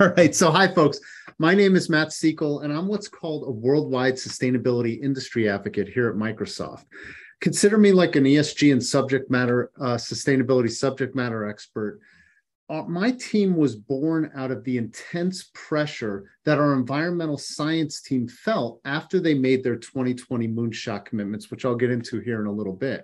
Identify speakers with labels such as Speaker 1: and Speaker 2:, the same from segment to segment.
Speaker 1: All right. So, hi, folks. My name is Matt Sekol, and I'm what's called a worldwide sustainability industry advocate here at Microsoft. Consider me like an ESG and sustainability subject matter expert. My team was born out of the intense pressure that our environmental science team felt after they made their 2020 moonshot commitments, which I'll get into here in a little bit.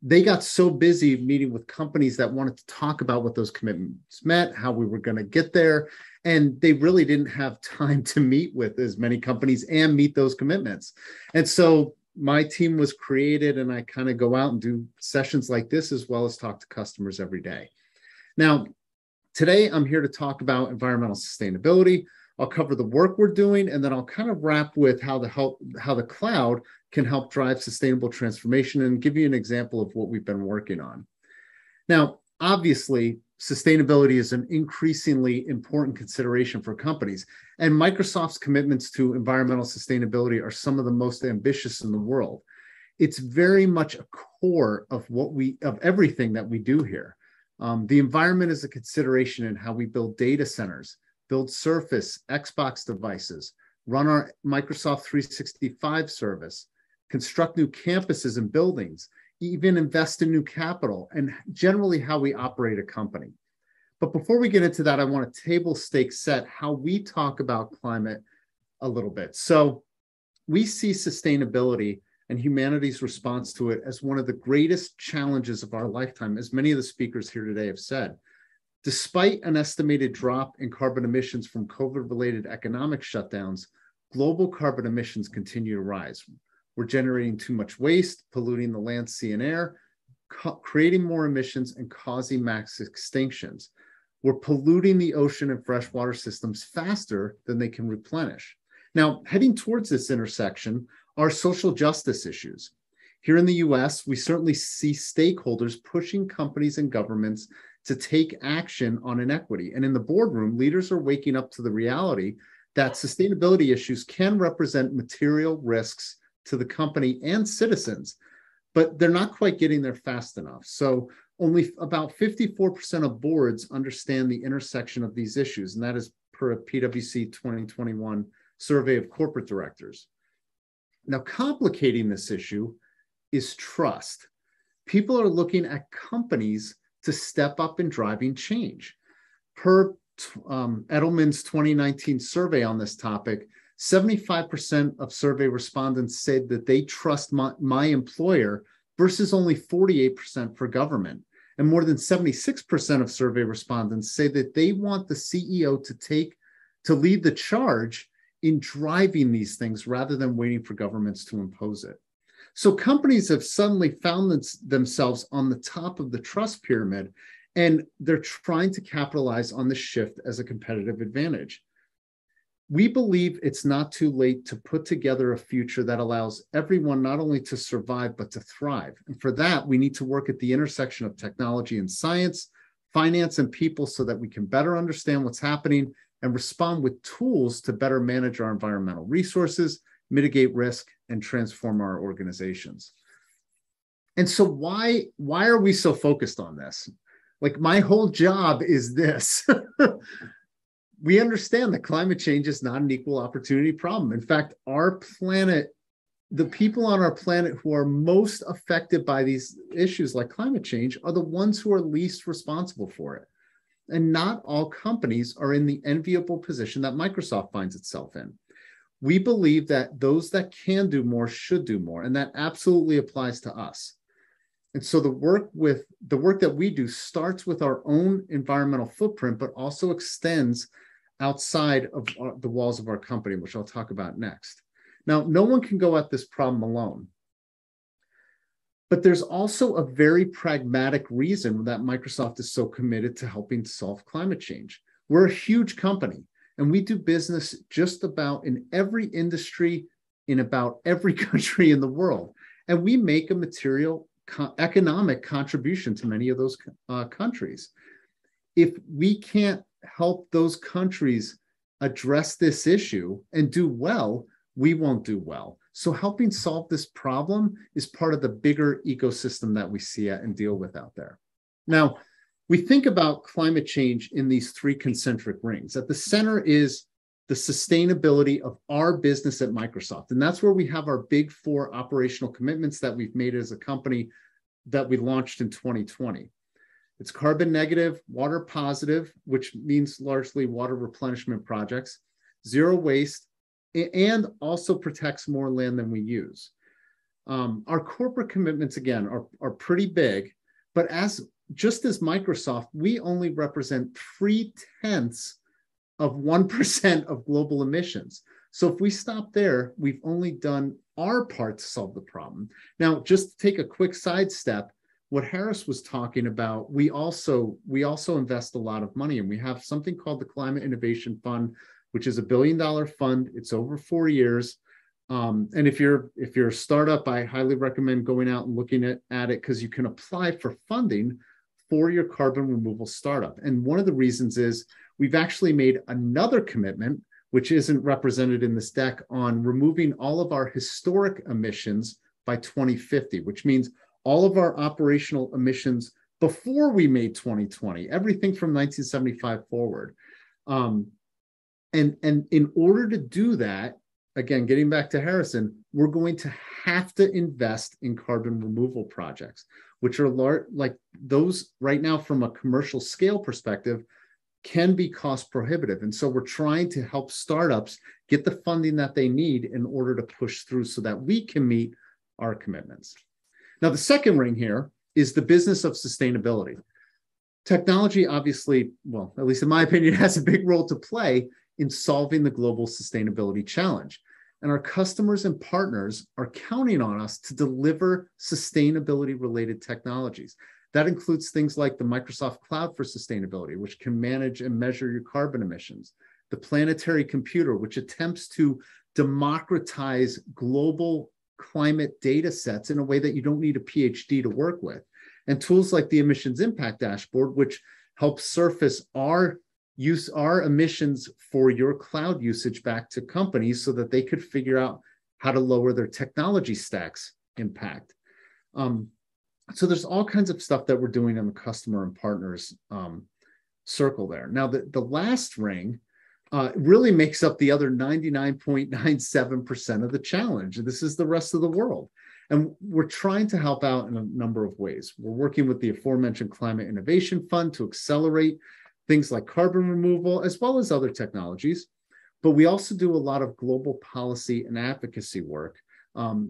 Speaker 1: They got so busy meeting with companies that wanted to talk about what those commitments meant, how we were going to get there. And they really didn't have time to meet with as many companies and meet those commitments. And so my team was created, and I kind of go out and do sessions like this, as well as talk to customers every day. Now, today I'm here to talk about environmental sustainability. I'll cover the work we're doing, and then I'll kind of wrap with how the cloud can help drive sustainable transformation and give you an example of what we've been working on. Now, obviously, sustainability is an increasingly important consideration for companies, and Microsoft's commitments to environmental sustainability are some of the most ambitious in the world. It's very much a core of everything that we do here. The environment is a consideration in how we build data centers, build Surface, Xbox devices, run our Microsoft 365 service, construct new campuses and buildings, even invest in new capital, and generally how we operate a company. But before we get into that, I want to table stake set how we talk about climate a little bit. So we see sustainability and humanity's response to it as one of the greatest challenges of our lifetime, as many of the speakers here today have said. Despite an estimated drop in carbon emissions from COVID-related economic shutdowns, global carbon emissions continue to rise. We're generating too much waste, polluting the land, sea, and air, creating more emissions, and causing mass extinctions. We're polluting the ocean and freshwater systems faster than they can replenish. Now, heading towards this intersection are social justice issues. Here in the US, we certainly see stakeholders pushing companies and governments to take action on inequity. And in the boardroom, leaders are waking up to the reality that sustainability issues can represent material risks to the company and citizens, but they're not quite getting there fast enough. So only about 54% of boards understand the intersection of these issues, and that is per a PwC 2021 survey of corporate directors. Now, complicating this issue is trust. People are looking at companies to step up in driving change. Per Edelman's 2019 survey on this topic, 75% of survey respondents said that they trust my employer versus only 48% for government. And more than 76% of survey respondents say that they want the CEO to lead the charge in driving these things rather than waiting for governments to impose it. So companies have suddenly found themselves on the top of the trust pyramid, and they're trying to capitalize on the shift as a competitive advantage. We believe it's not too late to put together a future that allows everyone not only to survive, but to thrive. And for that, we need to work at the intersection of technology and science, finance and people, so that we can better understand what's happening and respond with tools to better manage our environmental resources, mitigate risk, and transform our organizations. And so why are we so focused on this? Like, my whole job is this. We understand that climate change is not an equal opportunity problem. In fact, our planet, the people on our planet who are most affected by these issues like climate change are the ones who are least responsible for it. And not all companies are in the enviable position that Microsoft finds itself in. We believe that those that can do more should do more, and that absolutely applies to us. And so the work that we do starts with our own environmental footprint, but also extends outside of the walls of our company, which I'll talk about next. Now, no one can go at this problem alone. But there's also a very pragmatic reason that Microsoft is so committed to helping solve climate change. We're a huge company, and we do business just about in every industry, in about every country in the world. And we make a material economic contribution to many of those countries. If we can't help those countries address this issue and do well, we won't do well. So helping solve this problem is part of the bigger ecosystem that we see and deal with out there. Now, we think about climate change in these three concentric rings. At the center is the sustainability of our business at Microsoft. And that's where we have our big four operational commitments that we've made as a company that we launched in 2020. It's carbon negative, water positive, which means largely water replenishment projects, zero waste, and also protects more land than we use. Our corporate commitments, again, are pretty big, but just as Microsoft, we only represent 0.3% of 1% of global emissions. So if we stop there, we've only done our part to solve the problem. Now, just to take a quick sidestep, what Harris was talking about, we also invest a lot of money, and we have something called the Climate Innovation Fund, which is $1 billion fund. It's over 4 years. And if you're a startup, I highly recommend going out and looking at it, because you can apply for funding for your carbon removal startup. And one of the reasons is we've actually made another commitment, which isn't represented in this deck, on removing all of our historic emissions by 2050, which means all of our operational emissions before we made 2020, everything from 1975 forward. And in order to do that, again, getting back to Harrison, we're going to have to invest in carbon removal projects, which are like those right now from a commercial scale perspective can be cost prohibitive. And so we're trying to help startups get the funding that they need in order to push through so that we can meet our commitments. Now, the second ring here is the business of sustainability. Technology, obviously, well, at least in my opinion, has a big role to play in solving the global sustainability challenge. And our customers and partners are counting on us to deliver sustainability-related technologies. That includes things like the Microsoft Cloud for Sustainability, which can manage and measure your carbon emissions, the planetary computer, which attempts to democratize global climate data sets in a way that you don't need a PhD to work with, and tools like the Emissions Impact Dashboard, which helps surface our emissions for your cloud usage back to companies so that they could figure out how to lower their technology stack's impact. So there's all kinds of stuff that we're doing in the customer and partners circle there. Now, the last ring really makes up the other 99.97% of the challenge. This is the rest of the world. And we're trying to help out in a number of ways. We're working with the aforementioned Climate Innovation Fund to accelerate things like carbon removal, as well as other technologies. But we also do a lot of global policy and advocacy work.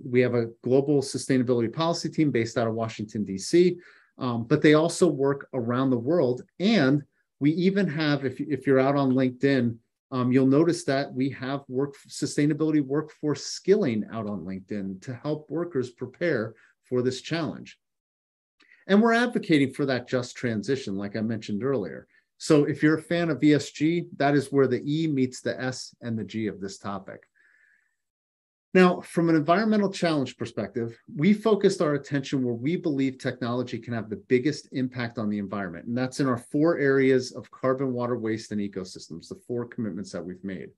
Speaker 1: We have a global sustainability policy team based out of Washington, D.C., but they also work around the world. And we even have, if you're out on LinkedIn, you'll notice that we have sustainability workforce skilling out on LinkedIn to help workers prepare for this challenge. And we're advocating for that just transition, like I mentioned earlier. So if you're a fan of ESG, that is where the E meets the S and the G of this topic. Now, from an environmental challenge perspective, we focused our attention where we believe technology can have the biggest impact on the environment. And that's in our 4 areas of carbon, water, waste, and ecosystems, the 4 commitments that we've made.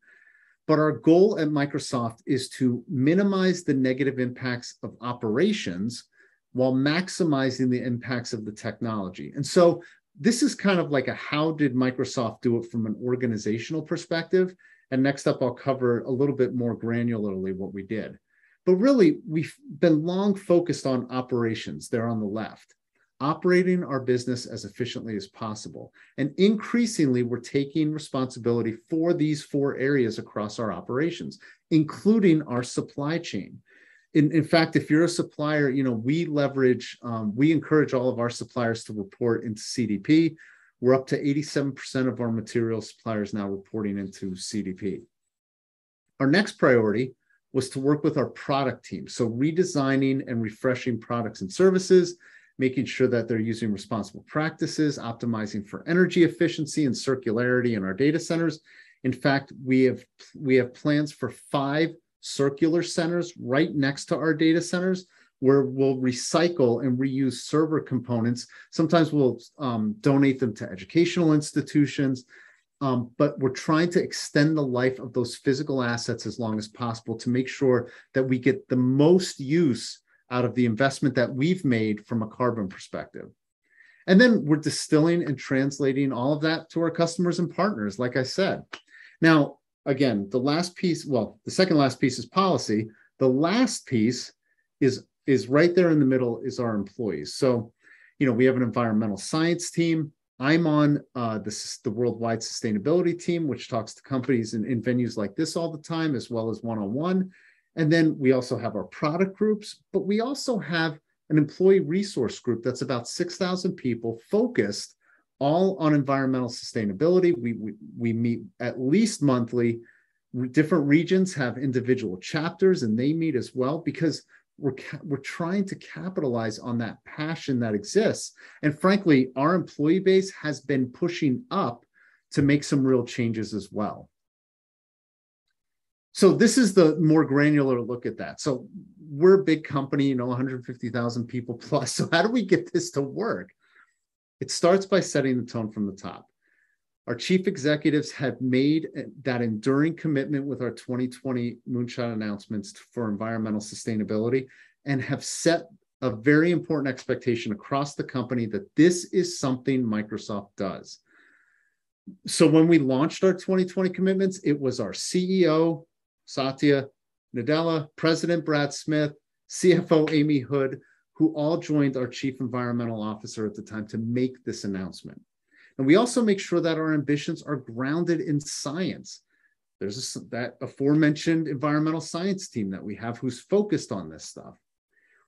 Speaker 1: But our goal at Microsoft is to minimize the negative impacts of operations while maximizing the impacts of the technology. And so this is kind of like a how did Microsoft do it from an organizational perspective. And next up, I'll cover a little bit more granularly what we did. But really, we've been long focused on operations there on the left, operating our business as efficiently as possible. And increasingly, we're taking responsibility for these 4 areas across our operations, including our supply chain. In fact, if you're a supplier, we encourage all of our suppliers to report into CDP. We're up to 87% of our material suppliers now reporting into CDP. Our next priority was to work with our product team. So redesigning and refreshing products and services, making sure that they're using responsible practices, optimizing for energy efficiency and circularity in our data centers. In fact, we have plans for 5 circular centers right next to our data centers, where we'll recycle and reuse server components. Sometimes we'll donate them to educational institutions, but we're trying to extend the life of those physical assets as long as possible to make sure that we get the most use out of the investment that we've made from a carbon perspective. And then we're distilling and translating all of that to our customers and partners, like I said. Now, again, the last piece, well, the second last piece is policy. The last piece is right there in the middle is our employees. So, we have an environmental science team. I'm on the worldwide sustainability team, which talks to companies in venues like this all the time, as well as one-on-one. And then we also have our product groups, but we also have an employee resource group that's about 6,000 people focused all on environmental sustainability. We meet at least monthly. Different regions have individual chapters, and they meet as well, because we're trying to capitalize on that passion that exists. And frankly, our employee base has been pushing up to make some real changes as well. So this is the more granular look at that. So we're a big company, 150,000 people plus. So how do we get this to work? It starts by setting the tone from the top. Our chief executives have made that enduring commitment with our 2020 Moonshot announcements for environmental sustainability, and have set a very important expectation across the company that this is something Microsoft does. So when we launched our 2020 commitments, it was our CEO, Satya Nadella, President Brad Smith, CFO Amy Hood, who all joined our chief environmental officer at the time to make this announcement. And we also make sure that our ambitions are grounded in science. There's that aforementioned environmental science team that we have who's focused on this stuff.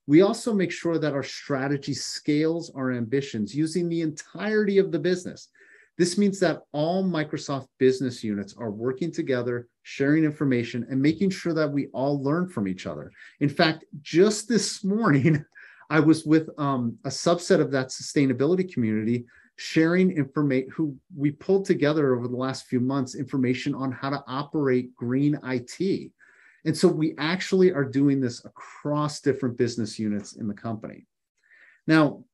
Speaker 1: We also make sure that our strategy scales our ambitions using the entirety of the business. This means that all Microsoft business units are working together, sharing information, and making sure that we all learn from each other. In fact, just this morning, I was with a subset of that sustainability community sharing information, who we pulled together over the last few months, information on how to operate green IT. And so we actually are doing this across different business units in the company. Now,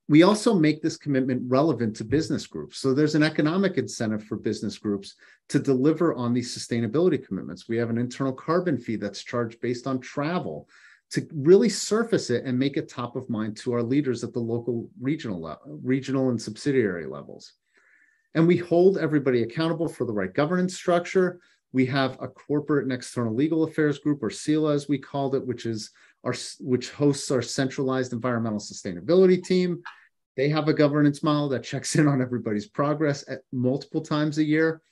Speaker 1: we also make this commitment relevant to business groups. So there's an economic incentive for business groups to deliver on these sustainability commitments. We have an internal carbon fee that's charged based on travel to really surface it and make it top of mind to our leaders at the local, regional and subsidiary levels. And we hold everybody accountable for the right governance structure. We have a corporate and external legal affairs group, or CELA as we called it, which hosts our centralized environmental sustainability team. They have a governance model that checks in on everybody's progress at multiple times a year.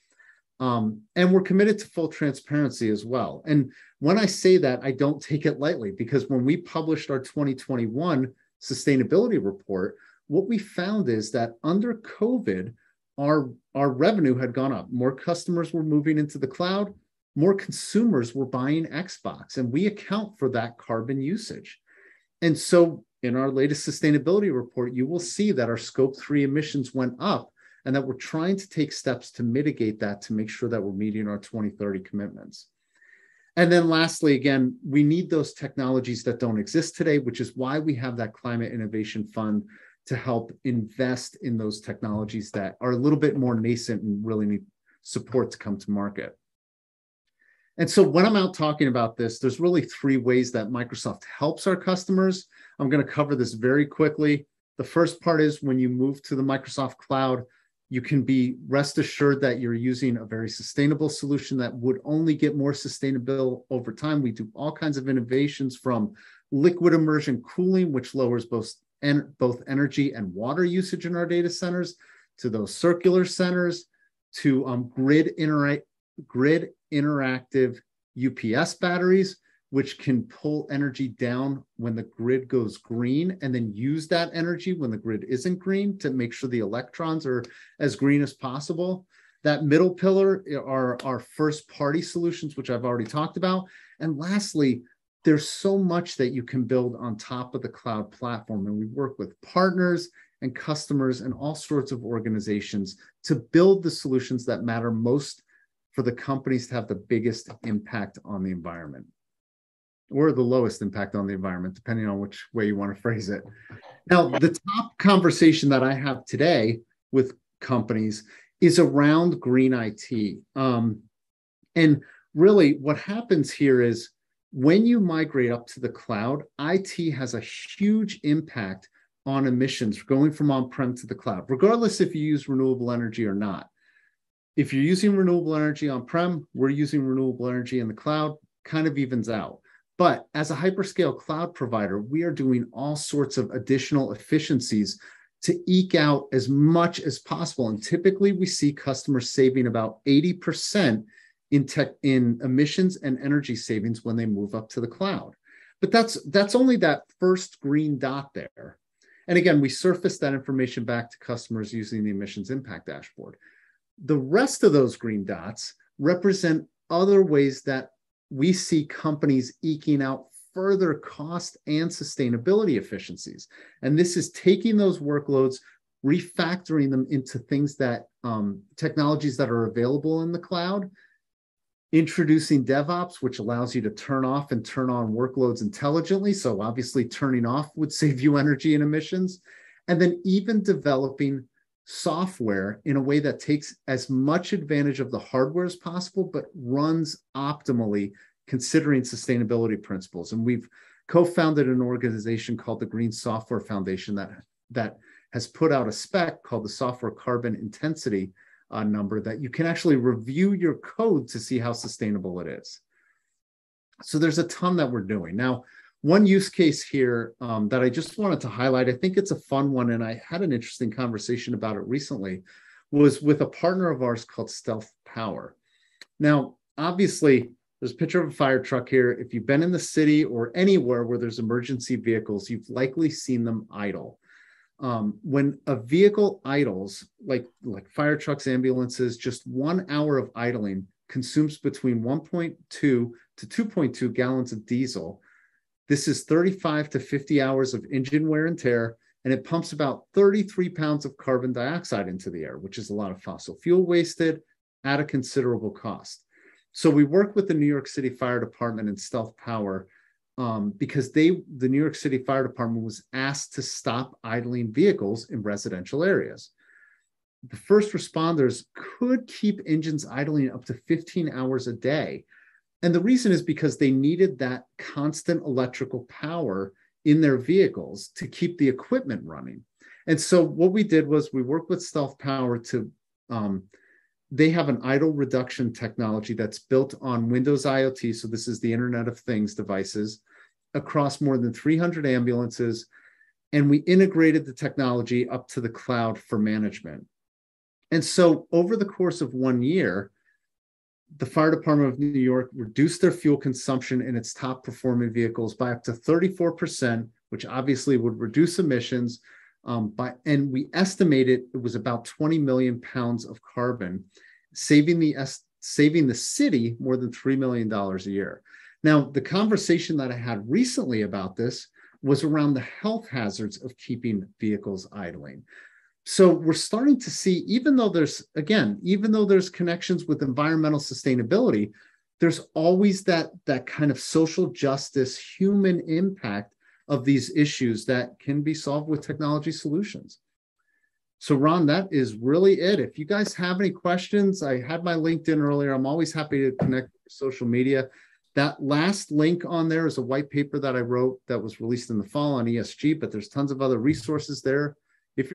Speaker 1: And we're committed to full transparency as well. And when I say that, I don't take it lightly, because when we published our 2021 sustainability report, what we found is that under COVID, our revenue had gone up. More customers were moving into the cloud, more consumers were buying Xbox, and we account for that carbon usage. And so in our latest sustainability report, you will see that our scope 3 emissions went up, and that we're trying to take steps to mitigate that to make sure that we're meeting our 2030 commitments. And then lastly, again, we need those technologies that don't exist today, which is why we have that Climate Innovation Fund to help invest in those technologies that are a little bit more nascent and really need support to come to market. And so when I'm out talking about this, there's really 3 ways that Microsoft helps our customers. I'm going to cover this very quickly. The first part is when you move to the Microsoft Cloud, you can be rest assured that you're using a very sustainable solution that would only get more sustainable over time. We do all kinds of innovations, from liquid immersion cooling, which lowers both energy and water usage in our data centers, to those circular centers, to grid interactive UPS batteries, which can pull energy down when the grid goes green, and then use that energy when the grid isn't green to make sure the electrons are as green as possible. That middle pillar are our first party solutions, which I've already talked about. And lastly, there's so much that you can build on top of the cloud platform. And we work with partners and customers and all sorts of organizations to build the solutions that matter most for the companies to have the biggest impact on the environment, or the lowest impact on the environment, depending on which way you want to phrase it. Now, the top conversation that I have today with companies is around green IT. And really what happens here is when you migrate up to the cloud, IT has a huge impact on emissions going from on-prem to the cloud, regardless if you use renewable energy or not. If you're using renewable energy on-prem, we're using renewable energy in the cloud, kind of evens out. But as a hyperscale cloud provider, we are doing all sorts of additional efficiencies to eke out as much as possible. And typically we see customers saving about 80% in emissions and energy savings when they move up to the cloud. But that's only that first green dot there. And again, we surface that information back to customers using the emissions impact dashboard. The rest of those green dots represent other ways that we see companies eking out further cost and sustainability efficiencies. And this is taking those workloads, refactoring them into things that technologies that are available in the cloud, introducing DevOps, which allows you to turn off and turn on workloads intelligently. So obviously turning off would save you energy and emissions. And then even developing software in a way that takes as much advantage of the hardware as possible, but runs optimally considering sustainability principles. And we've co-founded an organization called the Green Software Foundation that has put out a spec called the Software Carbon Intensity number that you can actually review your code to see how sustainable it is. So there's a ton that we're doing. Now, one use case here that I just wanted to highlight, I think it's a fun one, and I had an interesting conversation about it recently, was with a partner of ours called Stealth Power. Now, obviously, there's a picture of a fire truck here. If you've been in the city or anywhere where there's emergency vehicles, you've likely seen them idle. When a vehicle idles, like fire trucks, ambulances, just 1 hour of idling consumes between 1.2 to 2.2 gallons of diesel. This is 35 to 50 hours of engine wear and tear, and it pumps about 33 pounds of carbon dioxide into the air, which is a lot of fossil fuel wasted at a considerable cost. So we work with the New York City Fire Department and Stealth Power because the New York City Fire Department was asked to stop idling vehicles in residential areas. The first responders could keep engines idling up to 15 hours a day. And the reason is because they needed that constant electrical power in their vehicles to keep the equipment running. And so what we did was we worked with Stealth Power to, they have an idle reduction technology that's built on Windows IoT. So this is the Internet of Things devices across more than 300 ambulances. And we integrated the technology up to the cloud for management. And so over the course of 1 year, the Fire Department of New York reduced their fuel consumption in its top performing vehicles by up to 34%, which obviously would reduce emissions. And we estimated it was about 20 million pounds of carbon, saving the city more than $3 million a year. Now, the conversation that I had recently about this was around the health hazards of keeping vehicles idling. So we're starting to see, even though there's connections with environmental sustainability, there's always that kind of social justice, human impact of these issues that can be solved with technology solutions. So Ron, that is really it. If you guys have any questions, I had my LinkedIn earlier. I'm always happy to connect with social media. That last link on there is a white paper that I wrote that was released in the fall on ESG, but there's tons of other resources there